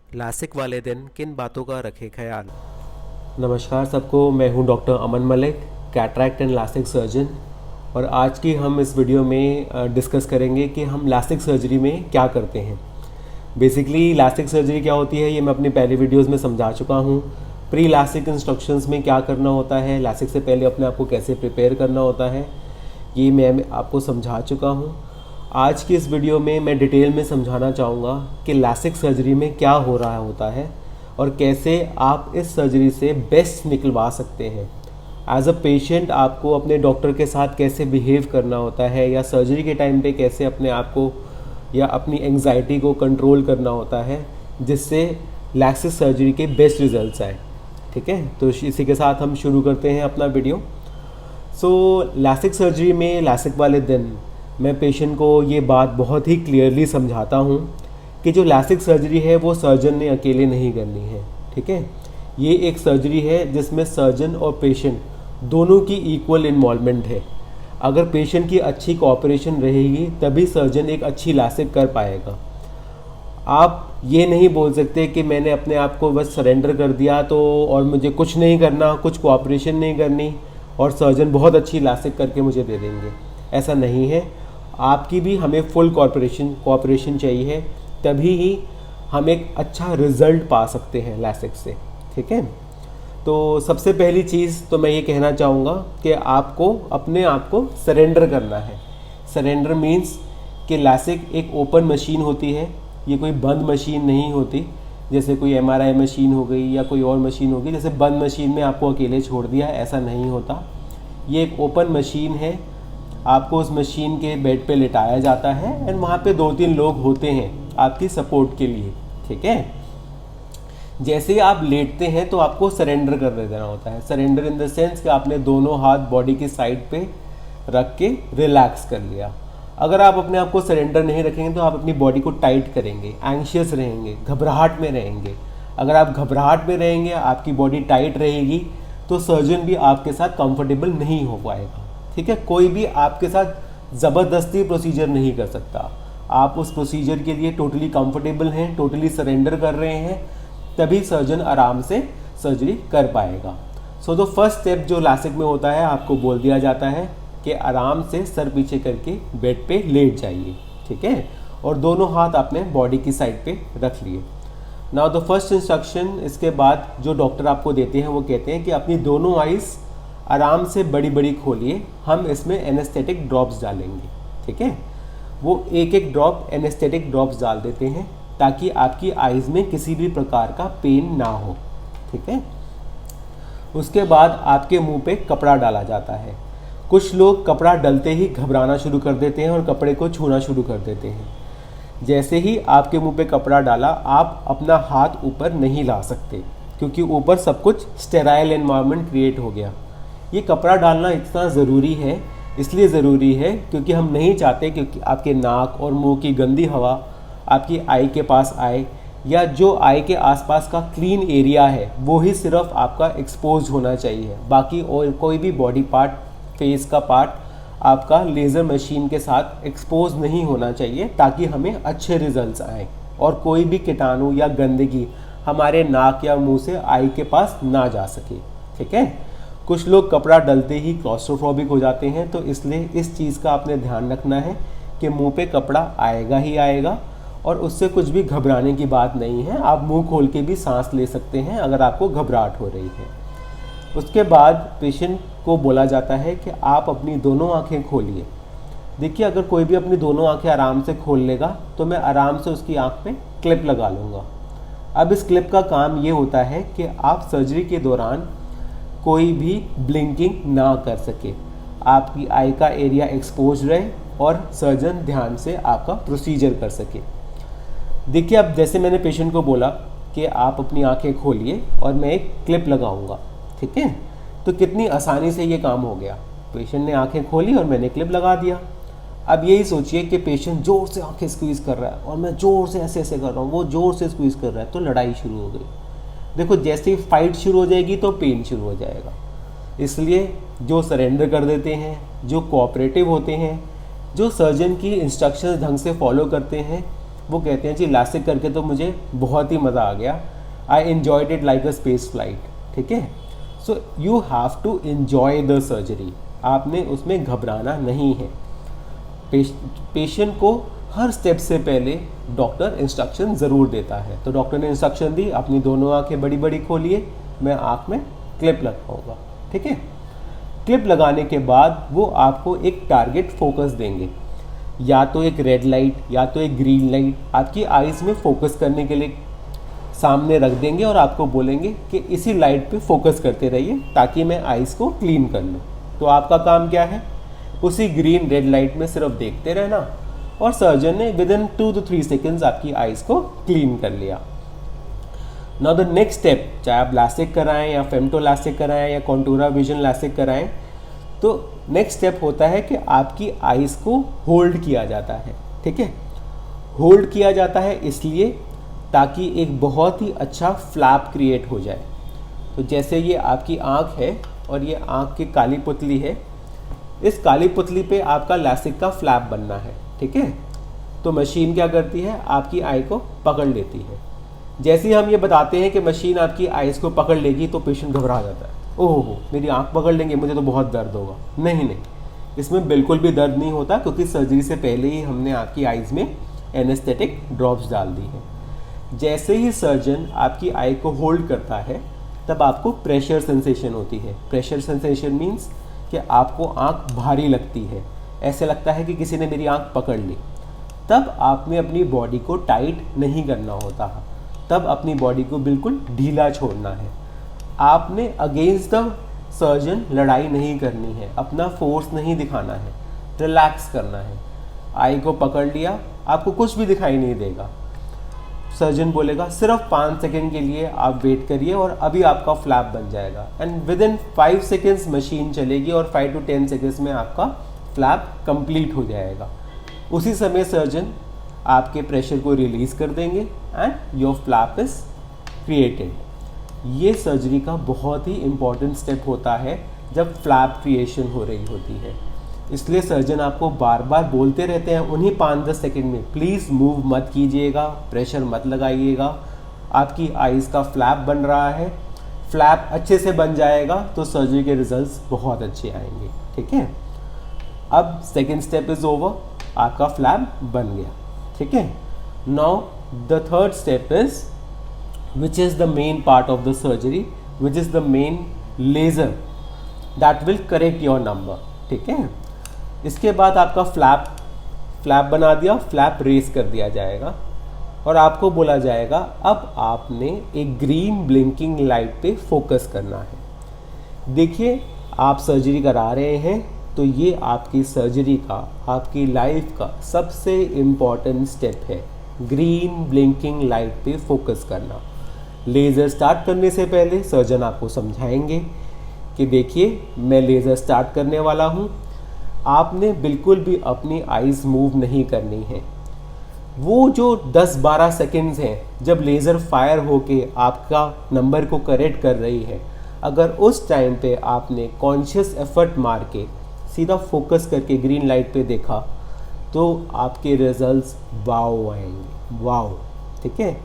LASIK वाले दिन किन बातों का रखें ख्याल। नमस्कार सबको, मैं हूं doctor Aman Malik, cataract and LASIK surgeon. और आज की हम इस वीडियो में डिस्कस करेंगे कि हम लासिक सर्जरी में क्या करते हैं। बेसिकली लासिक सर्जरी क्या होती है ये मैं अपनी पहले वीडियोस में समझा चुका हूं। प्री लासिक इंस्ट्रक्शंस में क्या करना होता है, लासिक से पहले अपने आप को कैसे प्रिपेयर करना होता है, ये मैं आपको समझा चुका हूं। आज की इस वीडियो में मैं डिटेल में समझाना चाहूँगा कि लासिक सर्जरी में क्या हो रहा होता है और कैसे आप इस सर्जरी से बेस्ट निकलवा सकते हैं। एज अ पेशेंट आपको अपने डॉक्टर के साथ कैसे बिहेव करना होता है, या सर्जरी के टाइम पे कैसे अपने आप को या अपनी एंग्जाइटी को कंट्रोल करना होता है, जिससे लासिक सर्जरी के बेस्ट रिजल्ट्स आए। ठीक है, तो इसी के साथ हम शुरू करते हैं अपना वीडियो। लासिक सर्जरी में लासिक वाले दिन मैं पेशेंट को ये बात बहुत ही क्लियरली समझाता हूँ कि जो लासिक सर्जरी है वो सर्जन ने अकेले नहीं करनी है। ठीक है, ये एक सर्जरी है जिसमें सर्जन और पेशेंट दोनों की इक्वल इन्वॉल्वमेंट है। अगर पेशेंट की अच्छी कोऑपरेशन रहेगी तभी सर्जन एक अच्छी लासिक कर पाएगा। आप ये नहीं बोल सकते कि मैंने अपने आप को बस सरेंडर कर दिया तो और मुझे कुछ नहीं करना, कुछ कोऑपरेशन नहीं करनी और सर्जन बहुत अच्छी लासिक करके मुझे दे देंगे। ऐसा नहीं है, आपकी भी हमें फुल कोऑपरेशन चाहिए, तभी ही हम एक अच्छा रिजल्ट पा सकते हैं लासिक से। ठीक है, तो सबसे पहली चीज़ तो मैं ये कहना चाहूँगा कि आपको अपने आप को सरेंडर करना है। सरेंडर मीन्स कि लासिक एक ओपन मशीन होती है, ये कोई बंद मशीन नहीं होती। जैसे कोई एमआरआई मशीन हो गई या कोई और मशीन होगी, जैसे बंद मशीन में आपको अकेले छोड़ दिया, ऐसा नहीं होता। ये एक ओपन मशीन है, आपको उस मशीन के बेड पे लिटाया जाता है एंड वहाँ पे 2-3 लोग होते हैं आपकी सपोर्ट के लिए। ठीक है, जैसे ही आप लेटते हैं तो आपको सरेंडर कर देना होता है। सरेंडर इन द सेंस कि आपने दोनों हाथ बॉडी की साइड पे रख के रिलैक्स कर लिया। अगर आप अपने आप को सरेंडर नहीं रखेंगे तो आप अपनी बॉडी को टाइट करेंगे, एंग्शियस रहेंगे, घबराहट में रहेंगे। अगर आप घबराहट में रहेंगे, आपकी बॉडी टाइट रहेगी, तो सर्जन भी आपके साथ कंफर्टेबल नहीं हो पाएगा। ठीक है, कोई भी आपके साथ ज़बरदस्ती प्रोसीजर नहीं कर सकता। आप उस प्रोसीजर के लिए टोटली कंफर्टेबल हैं, टोटली सरेंडर कर रहे हैं, तभी सर्जन आराम से सर्जरी कर पाएगा। सो द फर्स्ट स्टेप जो लासिक में होता है, आपको बोल दिया जाता है कि आराम से सर पीछे करके बेड पे लेट जाइए। ठीक है, और दोनों हाथ आपने बॉडी की साइड पे रख लिए। नाउ द फर्स्ट इंस्ट्रक्शन, इसके बाद जो डॉक्टर आपको देते हैं वो कहते हैं कि अपनी दोनों आइज़ आराम से बड़ी बड़ी खोलिए, हम इसमें एनेस्थेटिक ड्रॉप्स डालेंगे। ठीक है, वो एक एक ड्रॉप एनेस्थेटिक ड्रॉप्स डाल देते हैं ताकि आपकी आइज़ में किसी भी प्रकार का पेन ना हो। ठीक है, उसके बाद आपके मुंह पे कपड़ा डाला जाता है। कुछ लोग कपड़ा डलते ही घबराना शुरू कर देते हैं और कपड़े को छूना शुरू कर देते हैं। जैसे ही आपके मुंह पे कपड़ा डाला, आप अपना हाथ ऊपर नहीं ला सकते क्योंकि ऊपर सब कुछ स्टेराइल एनवायरनमेंट क्रिएट हो गया। ये कपड़ा डालना इतना ज़रूरी है, इसलिए ज़रूरी है क्योंकि हम नहीं चाहते क्योंकि आपके नाक और मुंह की गंदी हवा आपकी आई के पास आए, या जो आई के आसपास का क्लीन एरिया है वो ही सिर्फ आपका एक्सपोज होना चाहिए। बाकी और कोई भी बॉडी पार्ट, फेस का पार्ट आपका लेज़र मशीन के साथ एक्सपोज नहीं होना चाहिए, ताकि हमें अच्छे रिजल्ट्स आएँ और कोई भी कीटाणु या गंदगी हमारे नाक या मुंह से आई के पास ना जा सके। ठीक है, कुछ लोग कपड़ा डलते ही क्लॉस्ट्रोफोबिक हो जाते हैं, तो इसलिए इस चीज़ का आपने ध्यान रखना है कि मुंह पे कपड़ा आएगा ही आएगा और उससे कुछ भी घबराने की बात नहीं है। आप मुंह खोल के भी सांस ले सकते हैं अगर आपको घबराहट हो रही है। उसके बाद पेशेंट को बोला जाता है कि आप अपनी दोनों आंखें खोलिए। देखिए, अगर कोई भी अपनी दोनों आंखें आराम से खोल लेगा तो मैं आराम से उसकी आंख पे क्लिप लगा लूँगा। अब इस क्लिप का काम ये होता है कि आप सर्जरी के दौरान कोई भी ब्लिंकिंग ना कर सके, आपकी आई का एरिया एक्सपोज रहे और सर्जन ध्यान से आपका प्रोसीजर कर सके। देखिए, अब जैसे मैंने पेशेंट को बोला कि आप अपनी आंखें खोलिए और मैं एक क्लिप लगाऊंगा। ठीक है, तो कितनी आसानी से ये काम हो गया। पेशेंट ने आंखें खोली और मैंने क्लिप लगा दिया। अब यही सोचिए कि पेशेंट ज़ोर से आंखें स्क्वीज़ कर रहा है और मैं ज़ोर से ऐसे ऐसे कर रहा हूँ, वो ज़ोर से स्क्वीज़ कर रहा है, तो लड़ाई शुरू हो गई। देखो, जैसे ही फाइट शुरू हो जाएगी तो पेन शुरू हो जाएगा। इसलिए जो सरेंडर कर देते हैं, जो कोऑपरेटिव होते हैं, जो सर्जन की इंस्ट्रक्शंस ढंग से फॉलो करते हैं, वो कहते हैं जी लासिक करके तो मुझे बहुत ही मज़ा आ गया, I enjoyed it like a space flight. ठीक है, so you have to enjoy the surgery, आपने उसमें घबराना नहीं है। पेशेंट को हर स्टेप से पहले डॉक्टर इंस्ट्रक्शन ज़रूर देता है। तो डॉक्टर ने इंस्ट्रक्शन दी, अपनी दोनों आंखें बड़ी बड़ी खोलिए, मैं आँख में क्लिप लगाऊंगा। ठीक है, क्लिप लगाने के बाद वो आपको एक टारगेट फोकस देंगे, या तो एक रेड लाइट या तो एक ग्रीन लाइट आपकी आइज़ में फोकस करने के लिए सामने रख देंगे और आपको बोलेंगे कि इसी लाइट पे फोकस करते रहिए ताकि मैं आइज़ को क्लीन कर लूँ। तो आपका काम क्या है, उसी ग्रीन रेड लाइट में सिर्फ देखते रहना, और सर्जन ने विदिन 2 to 3 सेकेंड्स आपकी आइज़ को क्लीन कर लिया। नाउ द नेक्स्ट स्टेप, चाहे आप लासिक कराएं या फेमटो लासिक कराएं या कॉन्टूरा विजन लासिक कराएं, तो नेक्स्ट स्टेप होता है कि आपकी आइज़ को होल्ड किया जाता है। ठीक है, होल्ड किया जाता है इसलिए ताकि एक बहुत ही अच्छा फ्लैप क्रिएट हो जाए। तो जैसे ये आपकी आँख है और ये आँख की काली पुतली है, इस काली पुतली पे आपका लासिक का फ्लैप बनना है। ठीक है, तो मशीन क्या करती है, आपकी आई को पकड़ लेती है। जैसे ही हम ये बताते हैं कि मशीन आपकी आइज़ को पकड़ लेगी तो पेशेंट घबरा जाता है, ओहो मेरी आँख पकड़ लेंगे, मुझे तो बहुत दर्द होगा। नहीं नहीं, इसमें बिल्कुल भी दर्द नहीं होता, क्योंकि सर्जरी से पहले ही हमने आपकी आइज़ में एनेस्थेटिक ड्रॉप्स डाल दी है। जैसे ही सर्जन आपकी आई को होल्ड करता है तब आपको प्रेशर सेंसेशन होती है। प्रेशर सेंसेशन मीन्स कि आपको आँख भारी लगती है, ऐसे लगता है कि किसी ने मेरी आँख पकड़ ली। तब आपने अपनी बॉडी को टाइट नहीं करना होता, तब अपनी बॉडी को बिल्कुल ढीला छोड़ना है। आपने अगेंस्ट द सर्जन लड़ाई नहीं करनी है, अपना फोर्स नहीं दिखाना है, रिलैक्स करना है। आई को पकड़ लिया, आपको कुछ भी दिखाई नहीं देगा। सर्जन बोलेगा सिर्फ 5 सेकेंड के लिए आप वेट करिए और अभी आपका फ्लैप बन जाएगा, and with in 5 seconds machine चलेगी और 5 to 10 सेकेंड्स में आपका फ्लैप कंप्लीट हो जाएगा। उसी समय सर्जन आपके प्रेशर को रिलीज़ कर देंगे and your flap is created. ये सर्जरी का बहुत ही इम्पॉर्टेंट स्टेप होता है जब फ्लैप क्रिएशन हो रही होती है। इसलिए सर्जन आपको बार बार बोलते रहते हैं उन्हीं 5-10 सेकेंड में, प्लीज़ मूव मत कीजिएगा, प्रेशर मत लगाइएगा, आपकी आइज़ का फ्लैप बन रहा है। फ्लैप अच्छे से बन जाएगा तो सर्जरी के रिजल्ट्स बहुत अच्छे आएंगे। ठीक है, अब सेकेंड स्टेप इज़ ओवर, आपका फ्लैप बन गया। ठीक है, now the third step is which is the main part of the surgery, which is the main laser that will correct your number। ठीक है, इसके बाद आपका फ्लैप बना दिया, फ्लैप रेस कर दिया जाएगा और आपको बोला जाएगा अब आपने एक ग्रीन ब्लिंकिंग लाइट पे फोकस करना है। देखिए, आप सर्जरी करा रहे हैं तो ये आपकी सर्जरी का, आपकी लाइफ का सबसे इम्पॉर्टेंट स्टेप है, ग्रीन ब्लिंकिंग लाइट पे फोकस करना। लेज़र स्टार्ट करने से पहले सर्जन आपको समझाएंगे कि देखिए मैं लेज़र स्टार्ट करने वाला हूँ, आपने बिल्कुल भी अपनी आइज़ मूव नहीं करनी है। वो जो 10-12 सेकेंड्स हैं जब लेज़र फायर होके आपका नंबर को करेक्ट कर रही है, अगर उस टाइम पे आपने कॉन्शियस एफर्ट मार के सीधा फोकस करके ग्रीन लाइट पे देखा तो आपके रिजल्ट्स वाओ आएंगे, वाओ। ठीक है,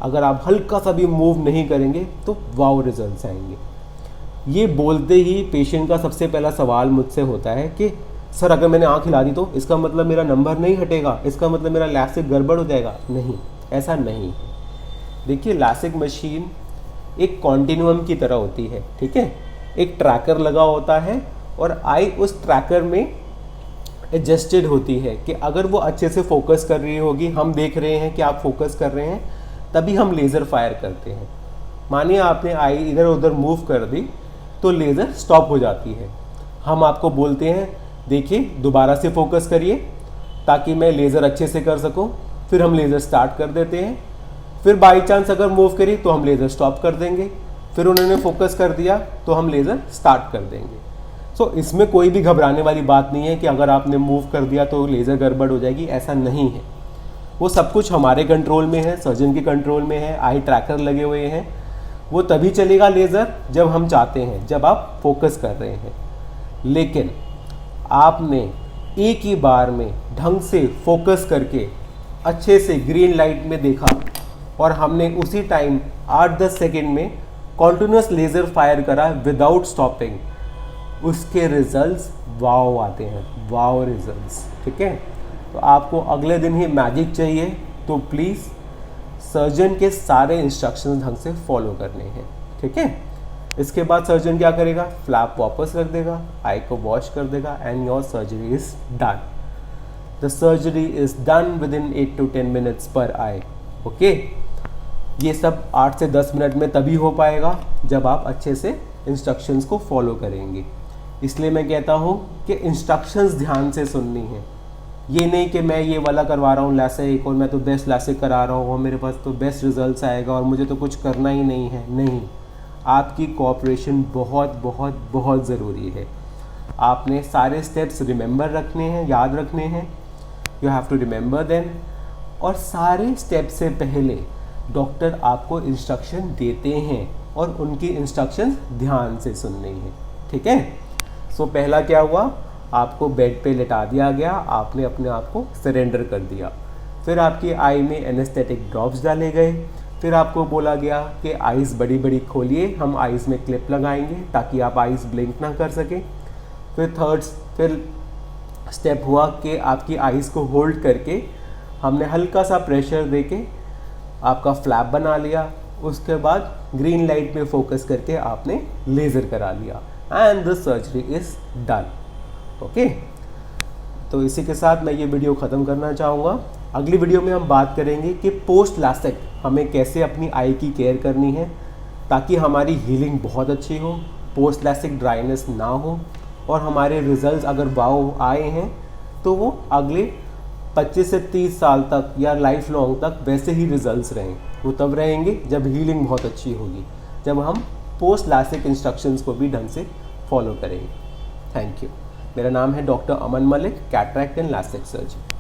अगर आप हल्का सा भी मूव नहीं करेंगे तो वाओ रिजल्ट्स आएंगे। ये बोलते ही पेशेंट का सबसे पहला सवाल मुझसे होता है कि सर अगर मैंने आँख हिला दी तो इसका मतलब मेरा नंबर नहीं हटेगा, इसका मतलब मेरा लासिक गड़बड़ हो जाएगा। नहीं, ऐसा नहीं है। देखिए, लासिक मशीन एक कॉन्टिन्यूम की तरह होती है। ठीक है, एक ट्रैकर लगा होता है और आई उस ट्रैकर में एडजस्टेड होती है कि अगर वो अच्छे से फोकस कर रही होगी, हम देख रहे हैं कि आप फोकस कर रहे हैं, तभी हम लेज़र फायर करते हैं। मानिए आपने आई इधर उधर मूव कर दी तो लेज़र स्टॉप हो जाती है। हम आपको बोलते हैं देखिए दोबारा से फोकस करिए ताकि मैं लेज़र अच्छे से कर सकूं, फिर हम लेज़र स्टार्ट कर देते हैं। फिर बाई चांस अगर मूव करी तो हम लेज़र स्टॉप कर देंगे, फिर उन्होंने फोकस कर दिया तो हम लेज़र स्टार्ट कर देंगे। सो इसमें कोई भी घबराने वाली बात नहीं है कि अगर आपने मूव कर दिया तो लेज़र गड़बड़ हो जाएगी, ऐसा नहीं है। वो सब कुछ हमारे कंट्रोल में है, सर्जन के कंट्रोल में है, आई ट्रैकर लगे हुए हैं। वो तभी चलेगा लेज़र जब हम चाहते हैं, जब आप फोकस कर रहे हैं। लेकिन आपने एक ही बार में ढंग से फोकस करके अच्छे से ग्रीन लाइट में देखा और हमने उसी टाइम 8-10 सेकेंड में कॉन्टिन्यूस लेज़र फायर करा विदाउट स्टॉपिंग, उसके रिजल्ट्स वाव आते हैं, वाव रिजल्ट्स। ठीक है, तो आपको अगले दिन ही मैजिक चाहिए तो प्लीज़ सर्जन के सारे इंस्ट्रक्शंस ढंग से फॉलो करने हैं। ठीक है, इसके बाद सर्जन क्या करेगा, फ्लैप वापस रख देगा, आई को वॉश कर देगा and your surgery is done. The surgery is done with in 8 to 10 minutes पर आई। ओके, ये सब 8 से 10 मिनट में तभी हो पाएगा जब आप अच्छे से इंस्ट्रक्शंस को फॉलो करेंगे। इसलिए मैं कहता हूँ कि इंस्ट्रक्शंस ध्यान से सुननी है। ये नहीं कि मैं ये वाला करवा रहा हूँ लैसिक और मैं तो बेस्ट लैसिक करा रहा हूँ और मेरे पास तो बेस्ट रिजल्ट्स आएगा और मुझे तो कुछ करना ही नहीं है। नहीं, आपकी कोऑपरेशन बहुत बहुत बहुत ज़रूरी है। आपने सारे स्टेप्स रिमेंबर रखने हैं, याद रखने हैं, you have to remember them. और सारे स्टेप से पहले डॉक्टर आपको इंस्ट्रक्शन देते हैं और उनकी इंस्ट्रक्शन ध्यान से सुननी है। ठीक है, सो पहला क्या हुआ, आपको बेड पे लेटा दिया गया, आपने अपने आप को सरेंडर कर दिया। फिर आपकी आई में एनेस्थेटिक ड्रॉप्स डाले गए। फिर आपको बोला गया कि आइज़ बड़ी बड़ी खोलिए, हम आइज़ में क्लिप लगाएंगे ताकि आप आइज़ ब्लिंक ना कर सकें। फिर स्टेप हुआ कि आपकी आइज़ को होल्ड करके हमने हल्का सा प्रेशर देके आपका फ्लैप बना लिया। उसके बाद ग्रीन लाइट में फोकस करके आपने लेज़र करा लिया and the surgery is done. Okay, तो इसी के साथ मैं ये वीडियो ख़त्म करना चाहूँगा। अगली वीडियो में हम बात करेंगे कि पोस्ट लैसिक हमें कैसे अपनी आई की केयर करनी है ताकि हमारी हीलिंग बहुत अच्छी हो, पोस्ट लैसिक ड्राइनेस ना हो और हमारे रिजल्ट्स अगर वाव आए हैं तो वो अगले 25 से 30 साल तक या लाइफ लॉन्ग तक वैसे ही रिजल्ट्स रहें। वो तब रहेंगे जब हीलिंग बहुत अच्छी होगी, जब हम पोस्ट लैसिक इंस्ट्रक्शंस को भी ढंग से फॉलो करेंगे। Thank you. मेरा नाम है doctor Aman Malik, cataract and LASIK surgeon.